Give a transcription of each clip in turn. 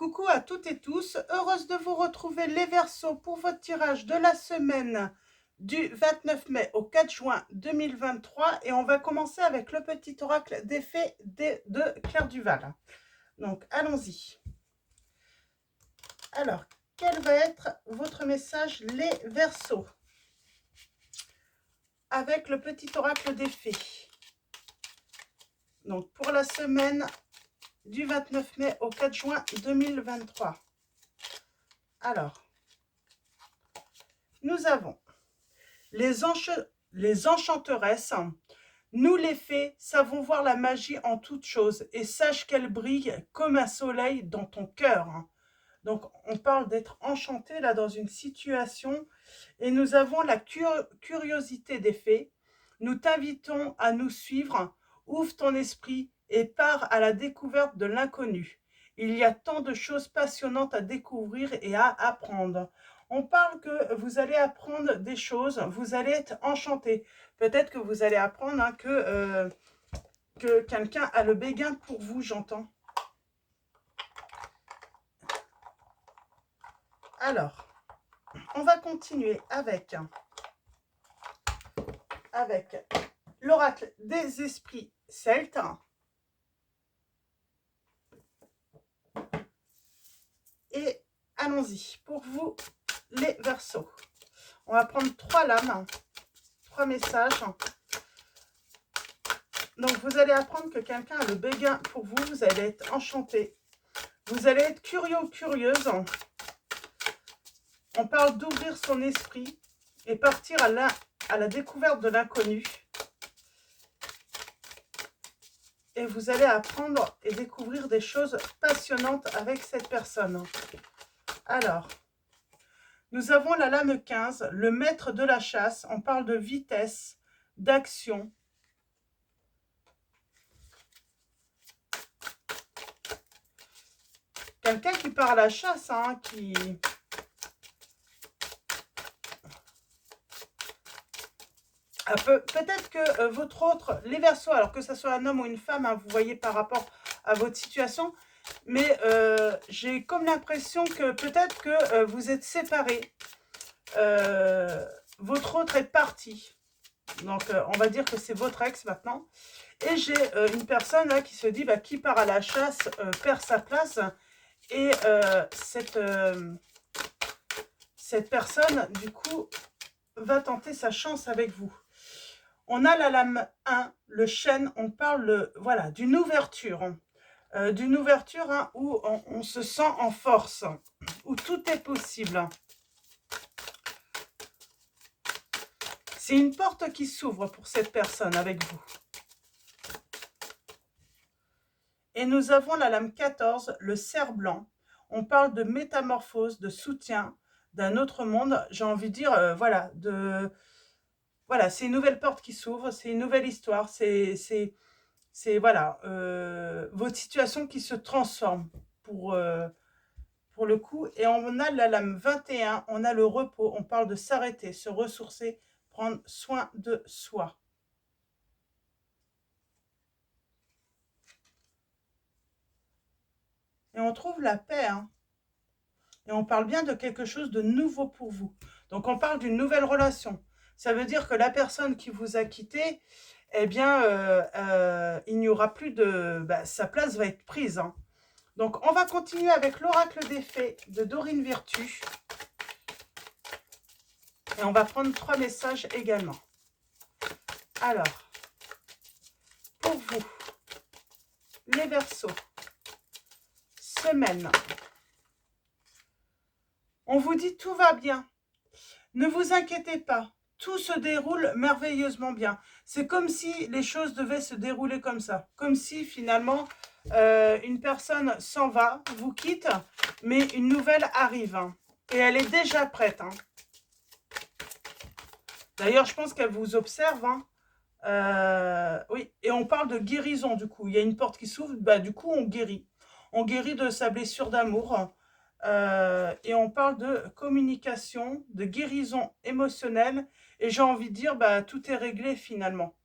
Coucou à toutes et tous, heureuse de vous retrouver les Verseaux pour votre tirage de la semaine du 29 mai au 4 juin 2023 et on va commencer avec le petit oracle des fées de Claire Duval. Donc allons-y. Alors, quel va être votre message les Verseaux avec le petit oracle des fées? Donc pour la semaine du 29 mai au 4 juin 2023. Alors, nous avons les enchanteresses. Nous les fées savons voir la magie en toutes choses et sache qu'elle brille comme un soleil dans ton cœur. Donc on parle d'être enchanté là dans une situation et nous avons la curiosité des fées. Nous t'invitons à nous suivre, ouvre ton esprit et pars à la découverte de l'inconnu. Il y a tant de choses passionnantes à découvrir et à apprendre. On parle que vous allez apprendre des choses, vous allez être enchanté. Peut-être que vous allez apprendre que quelqu'un a le béguin pour vous, j'entends. Alors, on va continuer avec l'oracle des esprits celtes. Et allons-y, pour vous les Verseaux. On va prendre 3 lames, 3 messages. Donc vous allez apprendre que quelqu'un a le béguin pour vous, vous allez être enchanté. Vous allez être curieux ou curieuse. On parle d'ouvrir son esprit et partir à la découverte de l'inconnu. Et vous allez apprendre et découvrir des choses passionnantes avec cette personne. Alors, nous avons la lame 15, le maître de la chasse. On parle de vitesse, d'action. Quelqu'un qui part à la chasse, qui... Peut-être que votre autre, les Verseaux, alors que ce soit un homme ou une femme, vous voyez par rapport à votre situation, mais j'ai comme l'impression que peut-être que vous êtes séparés. Votre autre est parti. Donc, on va dire que c'est votre ex maintenant. Et j'ai une personne là, qui se dit, qui part à la chasse perd sa place. Et cette personne, du coup, va tenter sa chance avec vous. On a la lame 1, le chêne, on parle voilà, d'une ouverture. D'une ouverture où on se sent en force, où tout est possible. C'est une porte qui s'ouvre pour cette personne avec vous. Et nous avons la lame 14, le cerf blanc. On parle de métamorphose, de soutien, d'un autre monde. J'ai envie de dire, voilà, c'est une nouvelle porte qui s'ouvre, c'est une nouvelle histoire, c'est voilà, votre situation qui se transforme pour le coup. Et on a la lame 21, on a le repos, on parle de s'arrêter, se ressourcer, prendre soin de soi. Et on trouve la paix, Et on parle bien de quelque chose de nouveau pour vous. Donc on parle d'une nouvelle relation. Ça veut dire que la personne qui vous a quitté, eh bien, il n'y aura plus de... sa place va être prise. Donc on va continuer avec l'oracle des fées de Dorine Virtue. Et on va prendre 3 messages également. Alors, pour vous, les Verseaux, semaine. On vous dit tout va bien. Ne vous inquiétez pas. Tout se déroule merveilleusement bien. C'est comme si les choses devaient se dérouler comme ça. Comme si finalement, une personne s'en va, vous quitte, mais une nouvelle arrive. Et elle est déjà prête. D'ailleurs, je pense qu'elle vous observe. Oui, et on parle de guérison du coup. Il y a une porte qui s'ouvre, du coup on guérit. On guérit de sa blessure d'amour. Et on parle de communication, de guérison émotionnelle. Et j'ai envie de dire, tout est réglé finalement.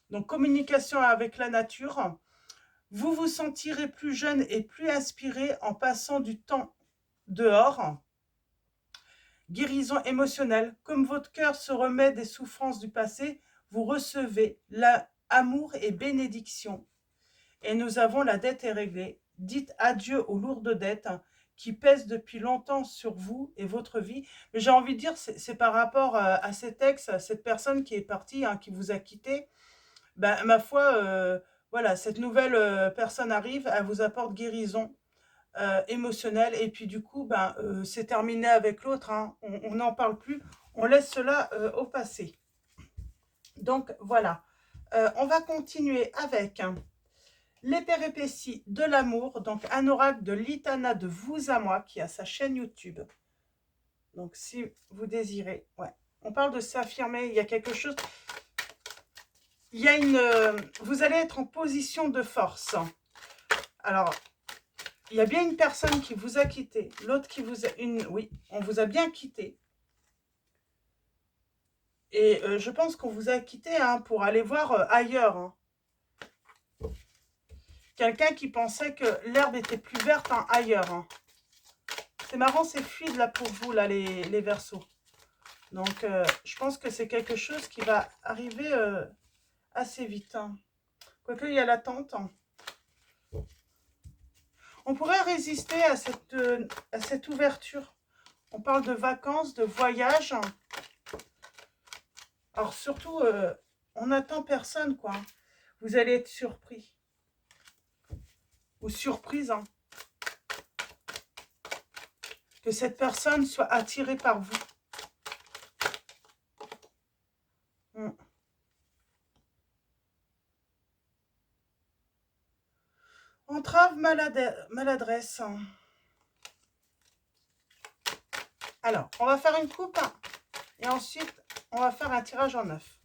Donc communication avec la nature. Vous vous sentirez plus jeune et plus inspiré en passant du temps dehors. Guérison émotionnelle. Comme votre cœur se remet des souffrances du passé, vous recevez l'amour et bénédiction. Et nous avons la dette est réglée. Dites adieu aux lourdes dettes qui pèsent depuis longtemps sur vous et votre vie. Mais j'ai envie de dire, c'est par rapport à cet ex, à cette personne qui est partie, qui vous a quitté. Ben, ma foi, voilà, cette nouvelle personne arrive, elle vous apporte guérison émotionnelle. Et puis du coup, ben, c'est terminé avec l'autre. On n'en parle plus. On laisse cela au passé. Donc voilà. On va continuer avec les péripéties de l'amour, donc un oracle de Litana de vous à moi qui a sa chaîne YouTube. Donc si vous désirez, ouais. On parle de s'affirmer, il y a quelque chose, il y a vous allez être en position de force. Alors, il y a bien une personne qui vous a quitté, l'autre qui vous a, oui, on vous a bien quitté. Et je pense qu'on vous a quitté pour aller voir ailleurs. Quelqu'un qui pensait que l'herbe était plus verte ailleurs. C'est marrant, c'est fluide là pour vous, là, les Verseaux. Donc, je pense que c'est quelque chose qui va arriver assez vite. Quoique, il y a l'attente. On pourrait résister à cette ouverture. On parle de vacances, de voyage. Alors, surtout, on n'attend personne, quoi. Vous allez être surpris. Ou surprise, que cette personne soit attirée par vous. Entrave, maladresse. Alors, on va faire une coupe et ensuite, on va faire un tirage en 9.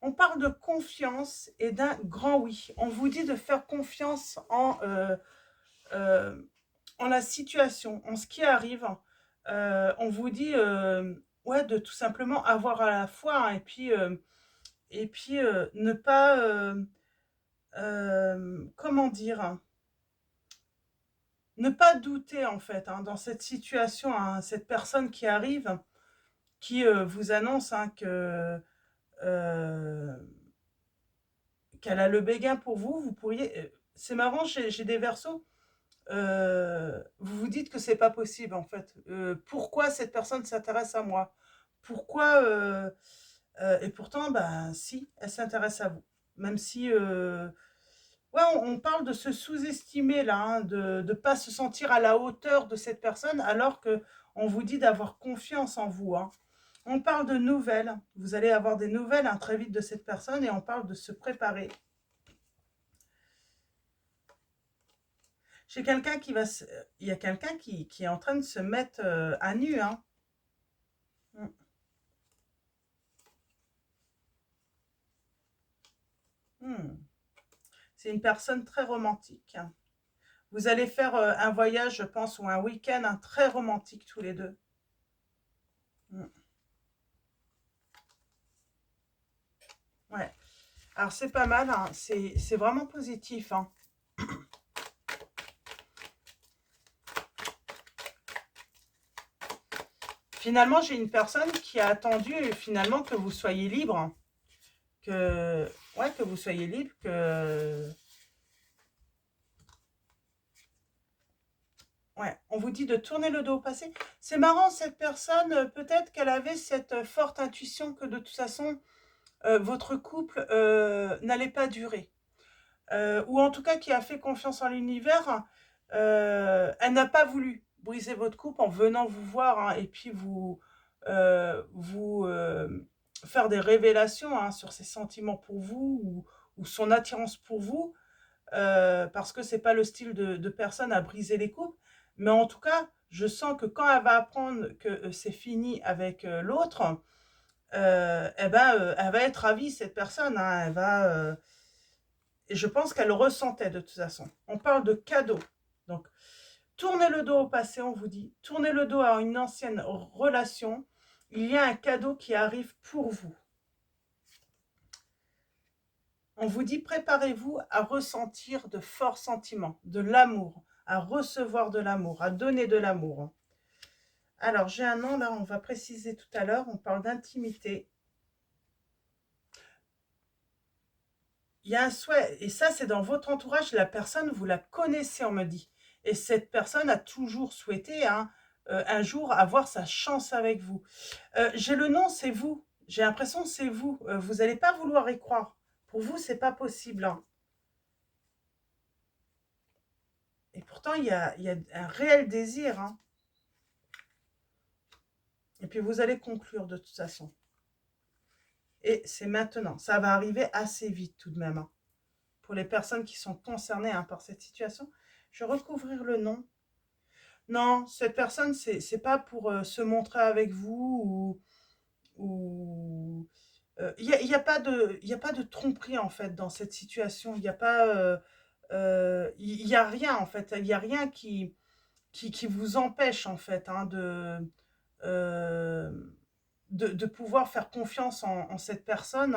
On parle de confiance et d'un grand oui. On vous dit de faire confiance en la situation, en ce qui arrive. On vous dit ouais, de tout simplement avoir à la foi et puis ne pas, comment dire, ne pas douter en fait dans cette situation, cette personne qui arrive, qui vous annonce euh, qu'elle a le béguin pour vous. Vous pourriez, c'est marrant, j'ai des Verseaux. Vous vous dites que c'est pas possible en fait. Pourquoi cette personne s'intéresse à moi? Pourquoi et pourtant, ben si, elle s'intéresse à vous. Même si, ouais, on parle de se sous-estimer là, de ne pas se sentir à la hauteur de cette personne, alors que on vous dit d'avoir confiance en vous. On parle de nouvelles. Vous allez avoir des nouvelles très vite de cette personne et on parle de se préparer. J'ai quelqu'un qui va se... Il y a quelqu'un qui est en train de se mettre à nu. Mm. Mm. C'est une personne très romantique. Vous allez faire un voyage, je pense, ou un week-end très romantique tous les deux. Mm. Ouais. Alors, c'est pas mal. C'est vraiment positif. Finalement, j'ai une personne qui a attendu finalement que vous soyez libre. Ouais, que vous soyez libre, ouais, on vous dit de tourner le dos au passé. C'est marrant, cette personne, peut-être qu'elle avait cette forte intuition que de toute façon, votre couple n'allait pas durer. Ou en tout cas, qui a fait confiance en l'univers. Elle n'a pas voulu briser votre couple en venant vous voir et puis vous faire des révélations sur ses sentiments pour vous ou son attirance pour vous. Parce que c'est pas le style de personne à briser les couples. Mais en tout cas, je sens que quand elle va apprendre que c'est fini avec l'autre, eh ben, elle va être ravie, cette personne. Elle va, et je pense qu'elle le ressentait de toute façon. On parle de cadeau. Donc, tournez le dos au passé, on vous dit. Tournez le dos à une ancienne relation. Il y a un cadeau qui arrive pour vous. On vous dit préparez-vous à ressentir de forts sentiments, de l'amour, à recevoir de l'amour, à donner de l'amour. Alors, j'ai un nom là, on va préciser tout à l'heure, on parle d'intimité. Il y a un souhait, et ça c'est dans votre entourage, la personne, vous la connaissez, on me dit. Et cette personne a toujours souhaité un jour avoir sa chance avec vous. J'ai le nom, c'est vous. J'ai l'impression que c'est vous. Vous n'allez pas vouloir y croire. Pour vous, c'est pas possible, hein. Et pourtant, il y a un réel désir, hein. Et puis, vous allez conclure de toute façon. Et c'est maintenant. Ça va arriver assez vite tout de même, hein. Pour les personnes qui sont concernées par cette situation, je vais recouvrir le nom. Non, cette personne, c'est pas pour se montrer avec vous ou il y a pas de tromperie en fait dans cette situation. Il y a pas il y a rien en fait. Il y a rien qui vous empêche en fait euh, de pouvoir faire confiance en cette personne.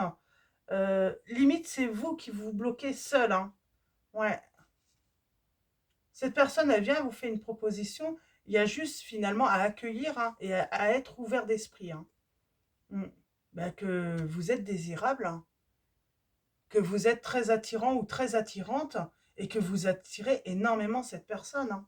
Limite, c'est vous qui vous bloquez seul, hein. Ouais. Cette personne, elle vient, vous fait une proposition. Il y a juste finalement à accueillir, hein, et à être ouvert d'esprit, hein. Mm. Ben, que vous êtes désirable, hein, que vous êtes très attirant ou très attirante et que vous attirez énormément cette personne, hein.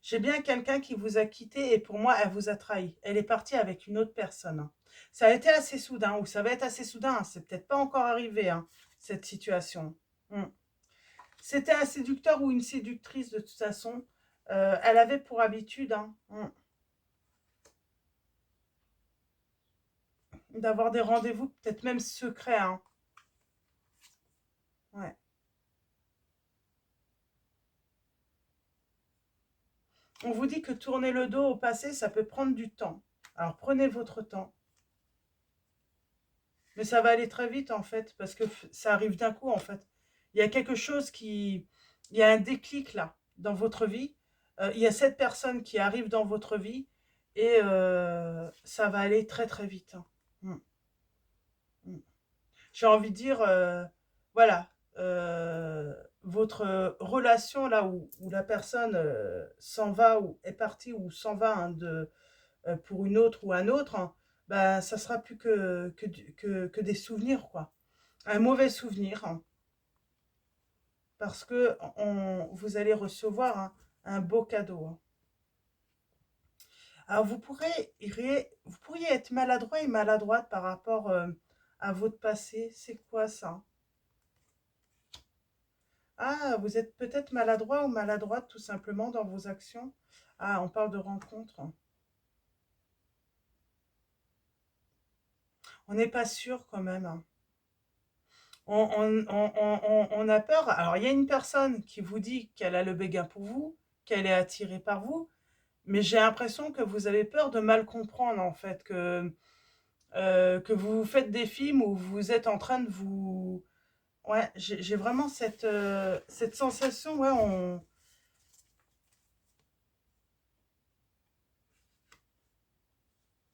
J'ai bien quelqu'un qui vous a quitté et pour moi, elle vous a trahi. Elle est partie avec une autre personne, hein. Ça a été assez soudain ou ça va être assez soudain, hein. C'est peut-être pas encore arrivé, hein, cette situation. Mm. C'était un séducteur ou une séductrice de toute façon. Elle avait pour habitude, d'avoir des rendez-vous, peut-être même secrets, hein. Ouais. On vous dit que tourner le dos au passé, ça peut prendre du temps. Alors prenez votre temps. Mais ça va aller très vite en fait, parce que ça arrive d'un coup en fait. Il y a quelque chose qui... Il y a un déclic là, dans votre vie. Il y a cette personne qui arrive dans votre vie et ça va aller très très vite, hein. Mm, mm. J'ai envie de dire, voilà, votre relation là où la personne s'en va ou est partie ou s'en va, hein, pour une autre ou un autre, hein, bah, ça sera plus que des souvenirs, quoi. Un mauvais souvenir, hein, parce que vous allez recevoir, hein, un beau cadeau, hein. Alors, vous pourriez être maladroit et maladroite par rapport à votre passé. C'est quoi ça? Ah, vous êtes peut-être maladroit ou maladroite tout simplement dans vos actions. Ah, on parle de rencontre. On n'est pas sûr quand même, hein. On a peur. Alors, il y a une personne qui vous dit qu'elle a le béguin pour vous, qu'elle est attirée par vous, mais j'ai l'impression que vous avez peur de mal comprendre, en fait, que vous faites des films où vous êtes en train de vous... Ouais, j'ai vraiment cette sensation, ouais,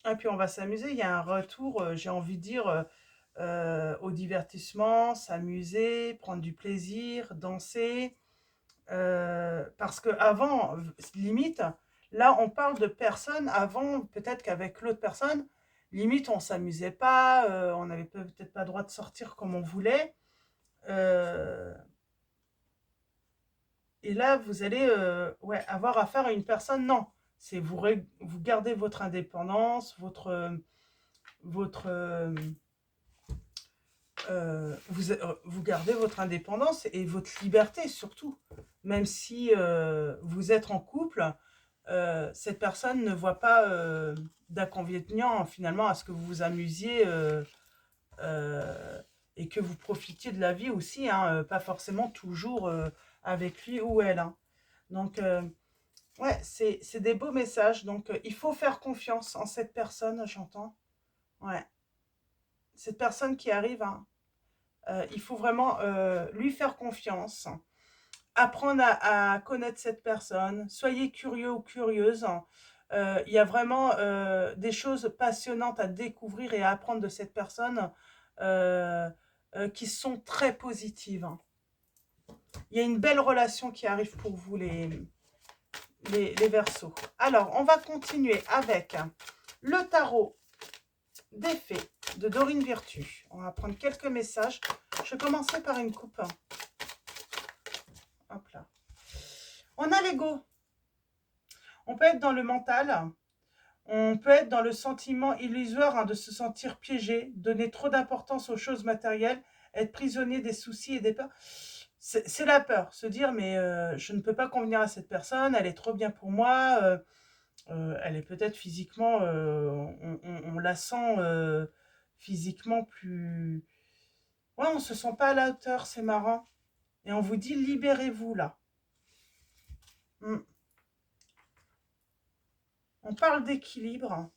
et puis on va s'amuser, il y a un retour, j'ai envie de dire, au divertissement, s'amuser, prendre du plaisir, danser. Parce que avant, limite, là, on parle de personnes avant, peut-être qu'avec l'autre personne, limite, on s'amusait pas, on n'avait peut-être pas le droit de sortir comme on voulait. Euh, et là, vous allez ouais, avoir affaire à une personne, non. C'est vous gardez votre indépendance, votre vous gardez votre indépendance et votre liberté surtout. Même si vous êtes en couple, cette personne ne voit pas d'inconvénient finalement à ce que vous vous amusiez euh, et que vous profitiez de la vie aussi, hein, pas forcément toujours avec lui ou elle, hein. Donc, ouais, c'est des beaux messages. Donc, il faut faire confiance en cette personne, j'entends. Ouais, cette personne qui arrive, hein, il faut vraiment lui faire confiance, apprendre à connaître cette personne. Soyez curieux ou curieuse, hein. Il y a vraiment des choses passionnantes à découvrir et à apprendre de cette personne qui sont très positives, hein. Il y a une belle relation qui arrive pour vous, les Verseaux. Alors, on va continuer avec le tarot des fées de Dorine Virtue. On va prendre quelques messages. Je vais commencer par une coupe. Hop là. On a l'ego. On peut être dans le mental. On peut être dans le sentiment illusoire hein, de se sentir piégé, donner trop d'importance aux choses matérielles, être prisonnier des soucis et des peurs. C'est la peur, se dire mais je ne peux pas convenir à cette personne, elle est trop bien pour moi, elle est peut-être physiquement, on la sent physiquement plus... Ouais, on se sent pas à la hauteur, c'est marrant. Et on vous dit libérez-vous là. On parle d'équilibre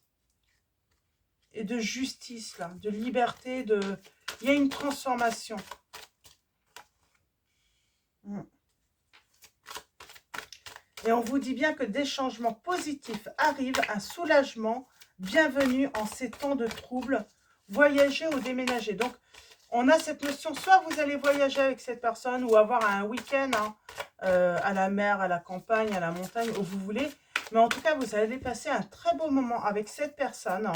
et de justice là, de liberté, de... Il y a une transformation. Et on vous dit bien que des changements positifs arrivent, un soulagement, bienvenue en ces temps de troubles, voyager ou déménager. Donc, on a cette notion, soit vous allez voyager avec cette personne ou avoir un week-end hein, à la mer, à la campagne, à la montagne, où vous voulez. Mais en tout cas, vous allez passer un très beau moment avec cette personne.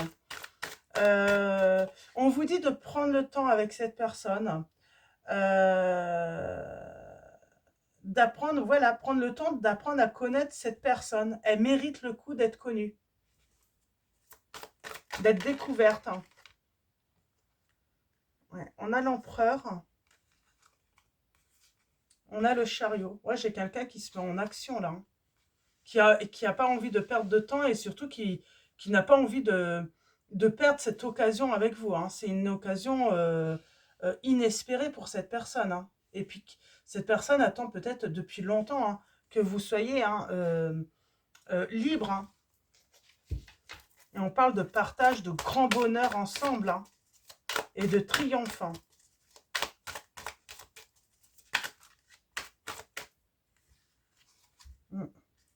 On vous dit de prendre le temps avec cette personne. D'apprendre, voilà, prendre le temps d'apprendre à connaître cette personne. Elle mérite le coup d'être connue, d'être découverte. Hein. Ouais. On a l'empereur, on a le chariot. Ouais, j'ai quelqu'un qui se met en action là, hein. Qui a pas envie de perdre de temps et surtout qui n'a pas envie de perdre cette occasion avec vous. Hein. C'est une occasion inespérée pour cette personne. Hein. Et puis, cette personne attend peut-être depuis longtemps hein, que vous soyez hein, libre. Hein. Et on parle de partage, de grand bonheur ensemble hein, et de triomphe. Hein.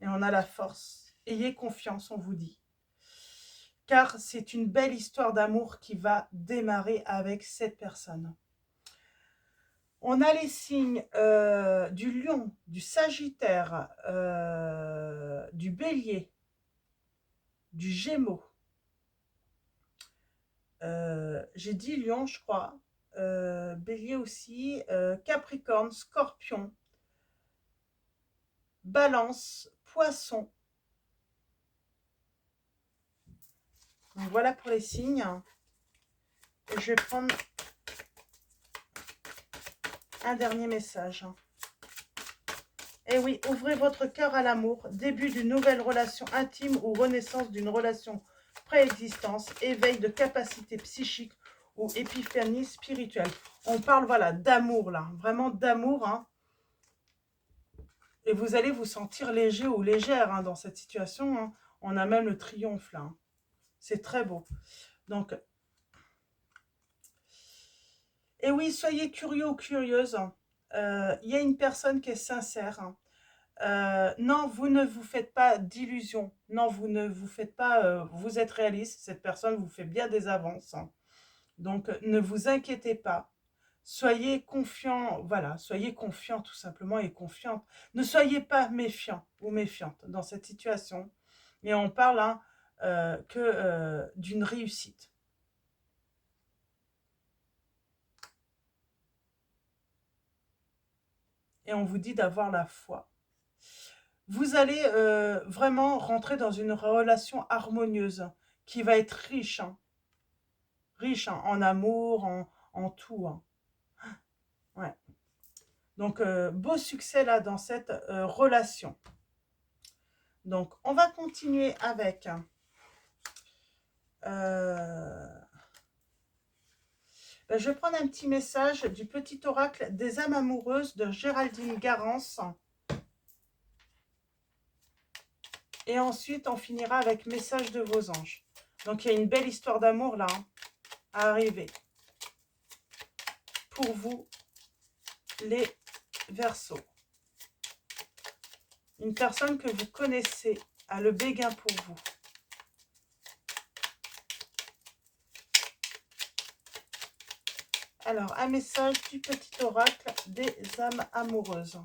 Et on a la force. Ayez confiance, on vous dit. Car c'est une belle histoire d'amour qui va démarrer avec cette personne. On a les signes du lion, du sagittaire, du bélier, du gémeaux. J'ai dit lion, je crois. Bélier aussi. Capricorne, scorpion, balance, poisson. Donc voilà pour les signes. Et je vais prendre un dernier message. Et oui, ouvrez votre cœur à l'amour, début d'une nouvelle relation intime ou renaissance d'une relation préexistence, éveil de capacité psychique ou épiphanie spirituelle. On parle, voilà, d'amour, là, vraiment d'amour, hein. Et vous allez vous sentir léger ou légère hein, dans cette situation. Hein. On a même le triomphe, là. Hein. C'est très beau. Donc, et oui, soyez curieux ou curieuse. Il y a une personne qui est sincère, hein. Non, vous ne vous faites pas d'illusions. Non, vous ne vous faites pas... vous êtes réaliste. Cette personne vous fait bien des avances. Hein. Donc, ne vous inquiétez pas. Soyez confiant. Voilà, soyez confiant tout simplement et confiante. Ne soyez pas méfiant ou méfiante dans cette situation. Et on parle hein, d'une réussite. Et on vous dit d'avoir la foi. Vous allez vraiment rentrer dans une relation harmonieuse qui va être riche. Hein. Riche hein, en amour, en tout. Hein. Ouais. Donc, beau succès là dans cette relation. Donc, on va continuer avec... je vais prendre un petit message du petit oracle des âmes amoureuses de Géraldine Garance. Et ensuite, on finira avec message de vos anges. Donc, il y a une belle histoire d'amour là, hein, à arriver. Pour vous, les Verseaux. Une personne que vous connaissez a le béguin pour vous. Alors, un message du petit oracle des âmes amoureuses.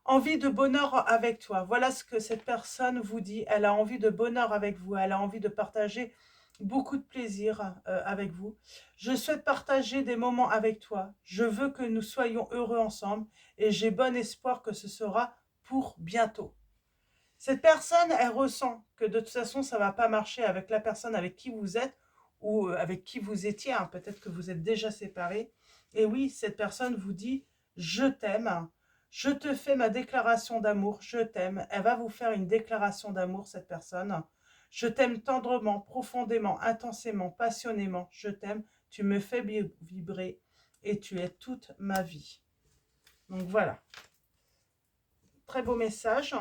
Envie de bonheur avec toi. Voilà ce que cette personne vous dit. Elle a envie de bonheur avec vous. Elle a envie de partager beaucoup de plaisir avec vous. Je souhaite partager des moments avec toi. Je veux que nous soyons heureux ensemble et j'ai bon espoir que ce sera pour bientôt. Cette personne, elle ressent que de toute façon, ça ne va pas marcher avec la personne avec qui vous êtes ou avec qui vous étiez. Hein. Peut-être que vous êtes déjà séparés. Et oui, cette personne vous dit « Je t'aime ». Je te fais ma déclaration d'amour, je t'aime. Elle va vous faire une déclaration d'amour, cette personne. Je t'aime tendrement, profondément, intensément, passionnément. Je t'aime, tu me fais vibrer et tu es toute ma vie. Donc voilà. Très beau message.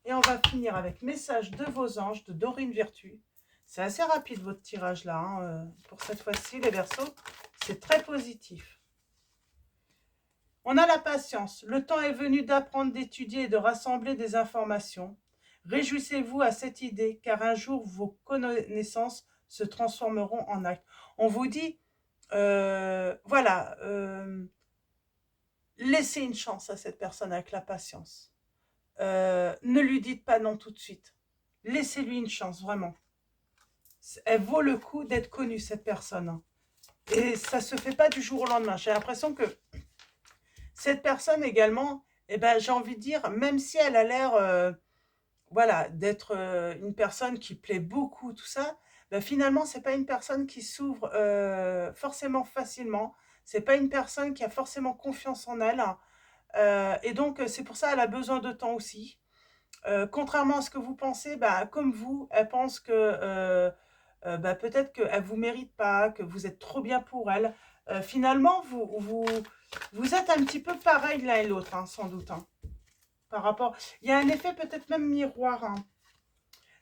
Et on va finir avec message de vos anges de Dorine Vertu. C'est assez rapide votre tirage là. Hein. Pour cette fois-ci, les Verseaux, c'est très positif. On a la patience. Le temps est venu d'apprendre, d'étudier et de rassembler des informations. Réjouissez-vous à cette idée, car un jour, vos connaissances se transformeront en actes. On vous dit, voilà, laissez une chance à cette personne avec la patience. Ne lui dites pas non tout de suite. Laissez-lui une chance, vraiment. Elle vaut le coup d'être connue, cette personne. Et ça ne se fait pas du jour au lendemain. J'ai l'impression que cette personne également, eh ben, j'ai envie de dire, même si elle a l'air voilà, d'être une personne qui plaît beaucoup, tout ça, ben, finalement, ce n'est pas une personne qui s'ouvre forcément facilement. Ce n'est pas une personne qui a forcément confiance en elle. Et donc, c'est pour ça qu'elle a besoin de temps aussi. Contrairement à ce que vous pensez, bah, comme vous, elle pense que bah, peut-être qu'elle ne vous mérite pas, que vous êtes trop bien pour elle. Finalement, vous êtes un petit peu pareil l'un et l'autre, hein, sans doute. Hein, par rapport, il y a un effet peut-être même miroir. Hein.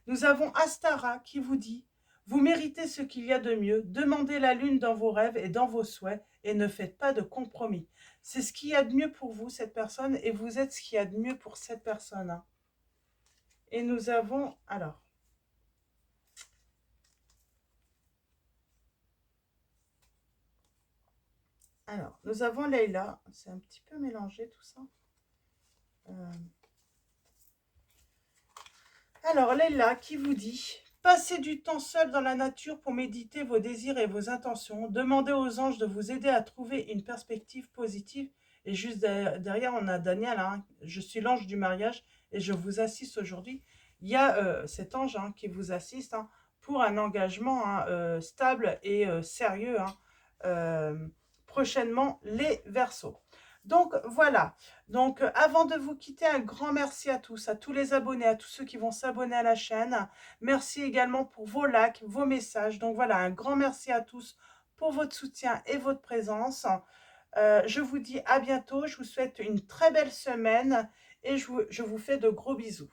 Nous avons Astara qui vous dit « Vous méritez ce qu'il y a de mieux. Demandez la lune dans vos rêves et dans vos souhaits et ne faites pas de compromis. » C'est ce qu'il y a de mieux pour vous, cette personne, et vous êtes ce qu'il y a de mieux pour cette personne. Hein. Et nous avons, alors, nous avons Leïla. C'est un petit peu mélangé tout ça. Alors, Leïla qui vous dit « Passez du temps seul dans la nature pour méditer vos désirs et vos intentions. Demandez aux anges de vous aider à trouver une perspective positive. » Et juste derrière, on a Daniel. Hein, je suis l'ange du mariage et je vous assiste aujourd'hui. Il y a cet ange hein, qui vous assiste hein, pour un engagement hein, stable et sérieux. Hein, prochainement, les Verseaux. Donc voilà, donc avant de vous quitter, un grand merci à tous les abonnés, à tous ceux qui vont s'abonner à la chaîne. Merci également pour vos likes, vos messages. Donc voilà, un grand merci à tous pour votre soutien et votre présence. Je vous dis à bientôt, je vous souhaite une très belle semaine et je vous fais de gros bisous.